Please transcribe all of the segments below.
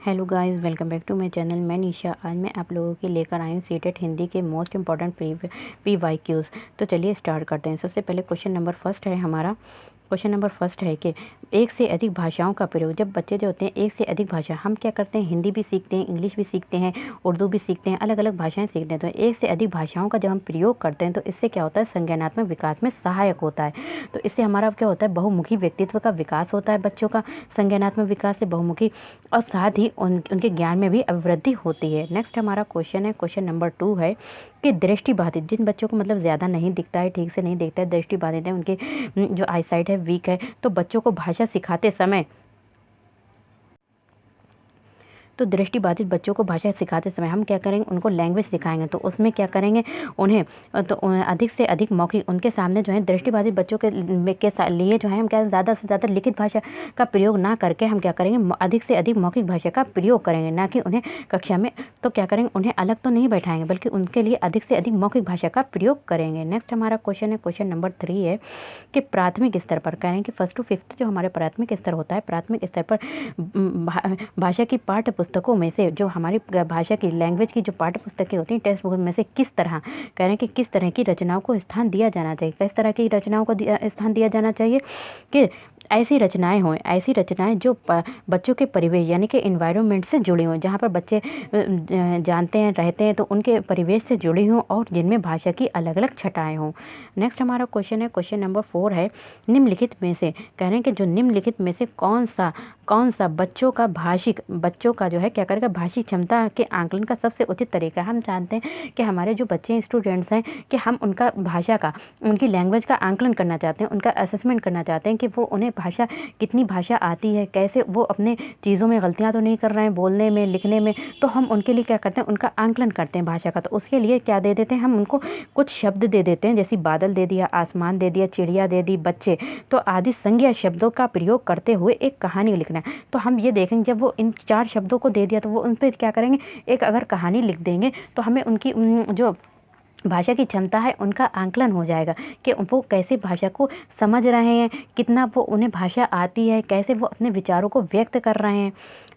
Hello guys, welcome back to my channel. मैं निशा। आज मैं आप लोगों के लेकर आई हूँ सीटेट हिंदी के मोस्ट इंपॉर्टेंट PYQs। तो चलिए स्टार्ट करते हैं। सबसे पहले क्वेश्चन नंबर फर्स्ट है हमारा। क्वेश्चन नंबर फर्स्ट है कि एक से अधिक भाषाओं का प्रयोग। जब बच्चे जो होते हैं एक से अधिक भाषा, हम क्या करते हैं, हिंदी भी सीखते हैं, इंग्लिश भी सीखते हैं, उर्दू भी सीखते हैं, अलग अलग भाषाएं सीखते हैं। तो एक से अधिक भाषाओं का जब हम प्रयोग करते हैं तो इससे क्या होता है, संज्ञानात्मक विकास में सहायक होता है। तो इससे हमारा क्या होता है, बहुमुखी व्यक्तित्व का विकास होता है बच्चों का। संज्ञानात्मक विकास से बहुमुखी, और साथ ही उनके ज्ञान में भी अभिवृद्धि होती है। नेक्स्ट हमारा क्वेश्चन है, क्वेश्चन नंबर 2 है कि दृष्टिबाधित, जिन बच्चों को मतलब ज़्यादा नहीं दिखता है, ठीक से नहीं दिखता है, दृष्टिबाधित है, उनके जो आईसाइट है वीक है, तो बच्चों को भाषा सिखाते समय, तो दृष्टिबाधित बच्चों को भाषा सिखाते समय हम क्या करेंगे, उनको लैंग्वेज सिखाएंगे। तो उसमें क्या करेंगे, उन्हें अधिक से अधिक मौखिक, उनके सामने जो है दृष्टिबाधित बच्चों के लिए जो है हम क्या ज़्यादा से ज़्यादा लिखित भाषा का प्रयोग ना करके हम क्या करेंगे, अधिक से अधिक मौखिक भाषा का प्रयोग करेंगे। ना कि उन्हें कक्षा में तो क्या करेंगे, उन्हें अलग तो नहीं बैठाएंगे, बल्कि उनके लिए अधिक से अधिक मौखिक भाषा का प्रयोग करेंगे। नेक्स्ट हमारा क्वेश्चन है, क्वेश्चन नंबर 3 है कि प्राथमिक स्तर पर, कह रहे हैं कि 1st to 5th जो हमारे प्राथमिक स्तर होता है, प्राथमिक स्तर पर भाषा की पाठ्य पुस्तकों में से, जो हमारी भाषा की लैंग्वेज की जो पाठ्य पुस्तकें होती हैं, टेक्स्ट बुक में से किस तरह, कह रहे हैं कि किस तरह की रचनाओं को स्थान दिया जाना चाहिए, किस तरह की रचनाओं को स्थान दिया जाना चाहिए कि ऐसी रचनाएं हों, ऐसी रचनाएं जो बच्चों के परिवेश यानी कि इन्वायरमेंट से जुड़ी हों, जहाँ पर बच्चे जानते हैं, रहते हैं, तो उनके परिवेश से जुड़ी हों, और जिनमें भाषा की अलग अलग छटाएं हों। नेक्स्ट हमारा क्वेश्चन है, क्वेश्चन नंबर 4 है, निम्नलिखित में से, कह रहे हैं कि जो निम्नलिखित में से कौन सा बच्चों का जो है क्या करेगा, भाषिक क्षमता के आंकलन का सबसे उचित तरीका है। हम जानते हैं कि हमारे जो बच्चे स्टूडेंट्स हैं कि हम उनका भाषा का, उनकी लैंग्वेज का आंकलन करना चाहते हैं, उनका असेसमेंट करना चाहते हैं कि वो उन्हें भाषा, कितनी भाषा आती है, कैसे वो अपने चीज़ों में गलतियां तो नहीं कर रहे हैं, बोलने में, लिखने में। तो हम उनके लिए क्या करते हैं, उनका आंकलन करते हैं भाषा का। तो उसके लिए क्या दे देते हैं, हम उनको कुछ शब्द दे देते हैं, जैसे बादल दे दिया, आसमान दे दिया, चिड़िया दे दी, बच्चे, तो आदि संज्ञा शब्दों का प्रयोग करते हुए एक कहानी लिखना है। तो हम ये देखेंगे, जब वो इन 4 शब्दों को दे दिया तो वो उन पर क्या करेंगे, एक अगर कहानी लिख देंगे, तो हमें उनकी जो भाषा की क्षमता है उनका आंकलन हो जाएगा कि वो कैसे भाषा को समझ रहे हैं, कितना वो उन्हें भाषा आती है, कैसे वो अपने विचारों को व्यक्त कर रहे हैं।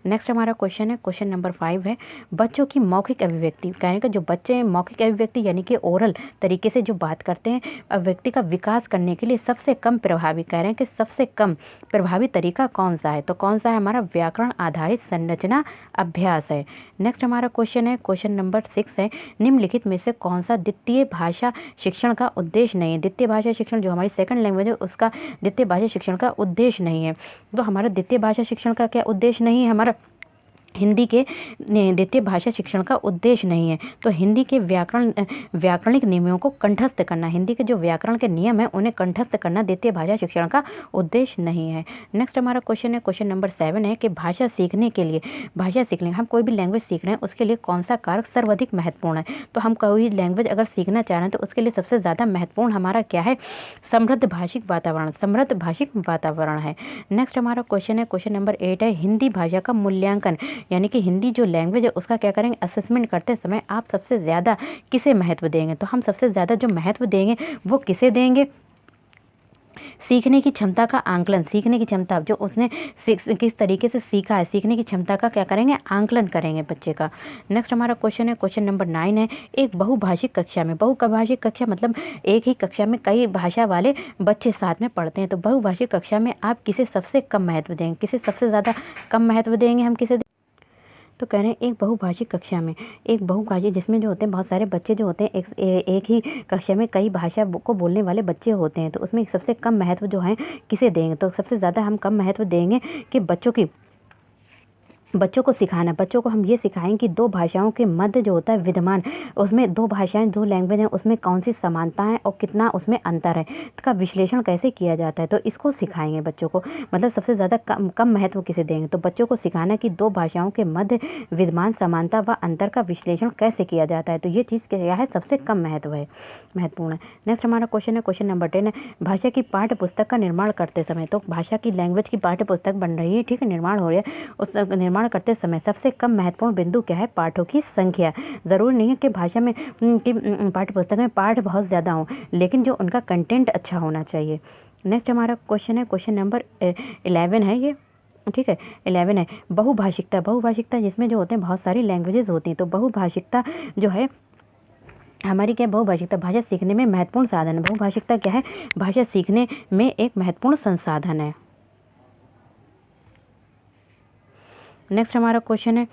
नेक्स्ट हमारा क्वेश्चन है, क्वेश्चन नंबर 5 है, बच्चों की मौखिक अभिव्यक्ति। कहने का जो बच्चे हैं मौखिक अभिव्यक्ति यानी कि ओरल तरीके से जो बात करते हैं, अभिव्यक्ति का विकास करने के लिए सबसे कम प्रभावी, कह रहे हैं कि सबसे कम प्रभावी तरीका कौन सा है, तो कौन सा है, हमारा व्याकरण आधारित संरचना अभ्यास है। नेक्स्ट हमारा क्वेश्चन है, क्वेश्चन नंबर 6 है, निम्नलिखित में से कौन सा द्वितीय भाषा शिक्षण का उद्देश्य नहीं है। द्वितीय भाषा शिक्षण जो हमारी सेकंड लैंग्वेज है, उसका द्वितीय भाषा शिक्षण का उद्देश्य नहीं है। तो हमारा द्वितीय भाषा शिक्षण का क्या उद्देश्य नहीं है, हमारा हिंदी के द्वितीय भाषा शिक्षण का उद्देश्य नहीं है। तो हिंदी के व्याकरणिक नियमों को कंठस्थ करना, हिंदी के जो व्याकरण के नियम है उन्हें कंठस्थ करना द्वितीय भाषा शिक्षण का उद्देश्य नहीं है। नेक्स्ट हमारा क्वेश्चन है, क्वेश्चन नंबर 7 है कि भाषा सीखने के लिए, हम कोई भी लैंग्वेज सीख रहे हैं उसके लिए कौन सा कारक सर्वाधिक महत्वपूर्ण है। तो हम कोई लैंग्वेज अगर सीखना चाह रहे हैं तो उसके लिए सबसे ज़्यादा महत्वपूर्ण हमारा क्या है, समृद्ध भाषिक वातावरण है। नेक्स्ट हमारा क्वेश्चन है, क्वेश्चन नंबर 8 है, हिंदी भाषा का मूल्यांकन, यानी कि हिंदी जो लैंग्वेज है उसका क्या करेंगे, असेसमेंट करते समय आप सबसे ज़्यादा किसे महत्व देंगे। तो हम सबसे ज़्यादा जो महत्व देंगे वो किसे देंगे, सीखने की क्षमता का आंकलन, सीखने की क्षमता जो उसने किस तरीके से सीखा है, सीखने की क्षमता का क्या करेंगे, आंकलन करेंगे बच्चे का। नेक्स्ट हमारा क्वेश्चन है, क्वेश्चन नंबर 9 है, एक बहुभाषिक कक्षा में, बहुभाषिक कक्षा मतलब एक ही कक्षा में कई भाषा वाले बच्चे साथ में पढ़ते हैं। तो बहुभाषिक कक्षा में आप किसे सबसे कम महत्व देंगे, किसे सबसे ज़्यादा कम महत्व देंगे, हम किसे। तो कह रहे हैं एक बहुभाषिक कक्षा में, एक बहुभाषिक जिसमें जो होते हैं बहुत सारे बच्चे जो होते हैं, एक ही कक्षा में कई भाषा को बोलने वाले बच्चे होते हैं, तो उसमें सबसे कम महत्व जो है किसे देंगे। तो सबसे ज़्यादा हम कम महत्व देंगे कि बच्चों को सिखाना, बच्चों को हम ये सिखाएं कि 2 भाषाओं के मध्य जो होता है विद्यमान, उसमें 2 भाषाएं, 2 लैंग्वेज हैं, उसमें कौन सी समानता है और कितना उसमें अंतर है, इसका विश्लेषण कैसे किया जाता है, तो इसको सिखाएंगे बच्चों को। मतलब सबसे ज़्यादा कम महत्व किसे देंगे, तो बच्चों को सिखाना कि 2 भाषाओं के मध्य विद्यमान समानता व अंतर का विश्लेषण कैसे किया जाता है। तो ये चीज़ क्या है, सबसे कम महत्वपूर्ण है। नेक्स्ट हमारा क्वेश्चन है, क्वेश्चन नंबर 10 है, भाषा की पाठ्य पुस्तक का निर्माण करते समय, तो भाषा की लैंग्वेज की पाठ्य पुस्तक बन रही है, ठीक है, निर्माण हो रहा है, उस निर्माण करते समय सबसे कम महत्वपूर्ण बिंदु क्या है, पाठों की संख्या। जरूरी नहीं है कि भाषा में कि पाठ्य पुस्तक में पाठ बहुत ज़्यादा हो, लेकिन जो उनका कंटेंट अच्छा होना चाहिए। नेक्स्ट हमारा क्वेश्चन है, क्वेश्चन नंबर 11 है ये, ठीक है। 11 है बहुभाषिकता। बहुभाषिकता जिसमें जो होते हैं बहुत सारी लैंग्वेजेस होती हैं। तो बहुभाषिकता जो है हमारी क्या है, बहुभाषिकता भाषा सीखने में महत्वपूर्ण साधन है। बहुभाषिकता क्या है, भाषा सीखने में एक महत्वपूर्ण संसाधन है। नेक्स्ट हमारा क्वेश्चन है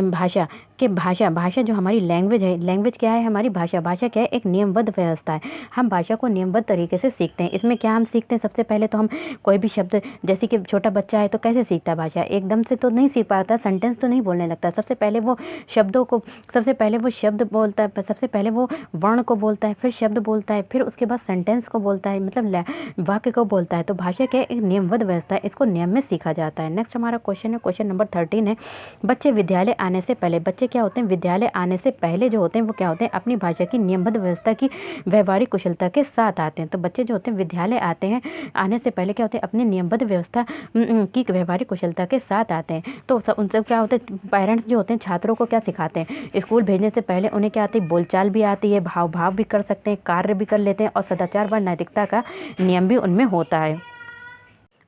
भाषा कि भाषा जो हमारी लैंग्वेज है, लैंग्वेज क्या है हमारी भाषा। भाषा क्या है, एक नियमबद्ध व्यवस्था है। हम भाषा को नियमबद्ध तरीके से सीखते हैं। इसमें क्या हम सीखते हैं, सबसे पहले तो हम कोई भी शब्द, जैसे कि छोटा बच्चा है तो कैसे सीखता है भाषा, एकदम से तो नहीं सीख पाता, सेंटेंस तो नहीं बोलने लगता। सबसे पहले वो शब्दों को, सबसे पहले वो शब्द बोलता है, सबसे पहले वो वर्ण को बोलता है, फिर शब्द बोलता है, फिर उसके बाद सेंटेंस को बोलता है, मतलब वाक्य को बोलता है। तो भाषा क्या है, एक नियमबद्ध व्यवस्था है, इसको नियम में सीखा जाता है। नेक्स्ट हमारा क्वेश्चन है, क्वेश्चन नंबर 13 है बच्चे विद्यालय आने से पहले। बच्चे क्या होते हैं, विद्यालय आने से पहले जो होते हैं वो क्या होते हैं, अपनी भाषा की नियमबद्ध व्यवस्था की व्यवहारिक कुशलता के साथ आते हैं। तो बच्चे जो होते हैं विद्यालय आते हैं, आने से पहले क्या होते हैं, अपनी नियमबद्ध व्यवस्था की व्यवहारिक कुशलता के साथ आते हैं। तो उनसे क्या होते हैं, पेरेंट्स जो होते हैं छात्रों को क्या सिखाते हैं, स्कूल भेजने से पहले उन्हें क्या आती है, बोलचाल भी आती है, भाव भी कर सकते हैं, कार्य भी कर लेते हैं, और सदाचार व नैतिकता का नियम भी उनमें होता है।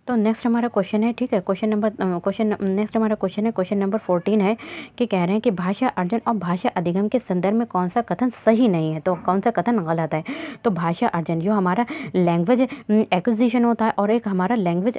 तो नेक्स्ट हमारा क्वेश्चन है, ठीक है, नेक्स्ट हमारा क्वेश्चन है, क्वेश्चन नंबर 14 है कि कह रहे हैं कि भाषा अर्जन और भाषा अधिगम के संदर्भ में कौन सा कथन सही नहीं है, तो कौन सा कथन गलत है। तो भाषा अर्जन जो हमारा लैंग्वेज एक्विजिशन होता है, और एक हमारा लैंग्वेज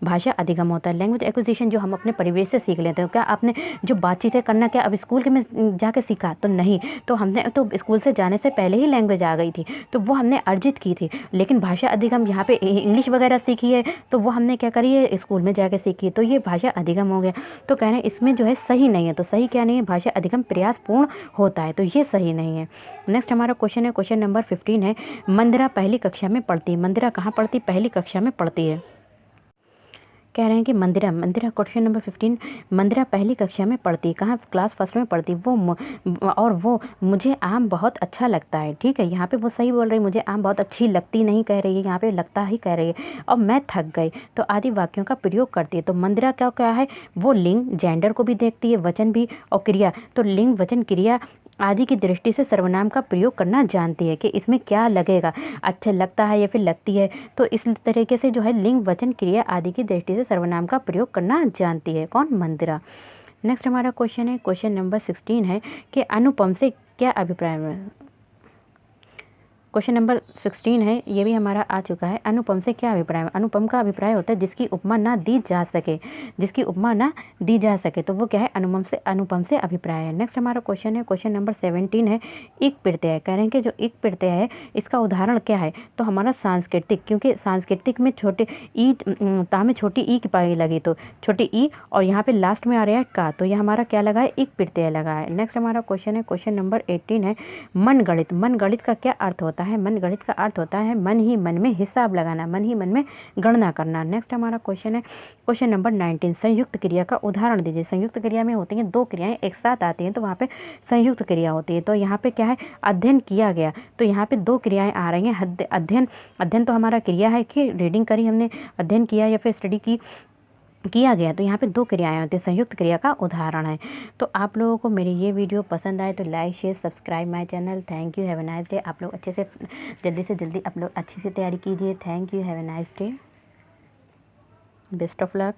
भाषा अधिगम होता है। लैंग्वेज एक्विजिशन जो हम अपने परिवेश से सीख लेते हैं। क्या आपने जो बातचीत करना क्या अब स्कूल के में जाके सीखा, तो नहीं, तो हमने तो स्कूल से जाने से पहले ही लैंग्वेज आ गई थी, तो वो हमने अर्जित की थी। लेकिन भाषा अधिगम यहाँ पे इंग्लिश वगैरह सीखी है, तो वो हमने क्या करी है, स्कूल में जाके सीखी है, तो ये भाषा अधिगम हो गया। तो कह रहे हैं इसमें जो है सही नहीं है। तो सही क्या नहीं है, भाषा अधिगम प्रयासपूर्ण होता है, तो ये सही नहीं है। नेक्स्ट हमारा क्वेश्चन है, क्वेश्चन नंबर 15 है मंदिरा पहली कक्षा में पढ़ती है। मंदिरा कहाँ पढ़ती, पहली कक्षा में पढ़ती है। कह रहे हैं कि मंदिरा क्वेश्चन नंबर 15 मंदिरा पहली कक्षा में पढ़ती, कहाँ, क्लास फर्स्ट में पढ़ती। और वो मुझे आम बहुत अच्छा लगता है। ठीक है, यहाँ पे वो सही बोल रही है, मुझे आम बहुत अच्छी लगती नहीं कह रही है, यहाँ पे लगता ही कह रही है। और मैं थक गई, तो आदि वाक्यों का प्रयोग करती है। तो मंदिरा क्या क्या है, वो लिंग जेंडर को भी देखती है, वचन भी और क्रिया। तो लिंग वचन क्रिया आदि की दृष्टि से सर्वनाम का प्रयोग करना जानती है कि इसमें क्या लगेगा, अच्छा लगता है या फिर लगती है। तो इस तरीके से जो है लिंग वचन क्रिया आदि की दृष्टि से सर्वनाम का प्रयोग करना जानती है कौन, मंदिरा। नेक्स्ट हमारा क्वेश्चन है, क्वेश्चन नंबर 16 है कि अनुपम से क्या अभिप्राय है। क्वेश्चन नंबर 16 है, ये भी हमारा आ चुका है। अनुपम से क्या अभिप्राय है। अनुपम का अभिप्राय होता है जिसकी उपमा ना दी जा सके, जिसकी उपमा ना दी जा सके, तो वो क्या है, अनुपम से अभिप्राय है। नेक्स्ट हमारा क्वेश्चन है, क्वेश्चन नंबर 17 है इक प्रत्यय। कह रहे हैं कि जो इक प्रत्यय है इसका उदाहरण क्या है, तो हमारा सांस्कृतिक, क्योंकि सांस्कृतिक में छोटे ई ता में छोटी ई की पाई लगी, तो छोटी ई और यहाँ पे लास्ट में आ रहा है का, तो ये हमारा क्या लगा है, इक प्रत्यय लगा है। नेक्स्ट हमारा क्वेश्चन है, क्वेश्चन नंबर 18 है मन गणित। मन गणित का क्या अर्थ होता है। मन गणित का अर्थ होता है मन ही मन में हिसाब लगाना, मन ही मन में गणना करना। नेक्स्ट हमारा क्वेश्चन है, क्वेश्चन नंबर 19 संयुक्त क्रिया का उदाहरण दीजिए। संयुक्त क्रिया में होती हैं दो क्रियाएं एक साथ आती हैं, तो वहाँ पे संयुक्त क्रिया होती है। तो यहाँ पे क्या है, अध्ययन किया गया, तो यहाँ पे दो क्रियाएं आ रही हैं। अध्ययन तो हमारा क्रिया है कि रीडिंग करी हमने, अध्ययन किया या फिर स्टडी किया गया, तो यहाँ पे दो क्रियाएं होती हैं, संयुक्त क्रिया का उदाहरण है। तो आप लोगों को मेरी ये वीडियो पसंद आए तो like share subscribe my channel. Thank you, have a nice day. आप लोग अच्छे से जल्दी आप लोग अच्छे से तैयारी कीजिए। Thank you, have a nice day, best of luck.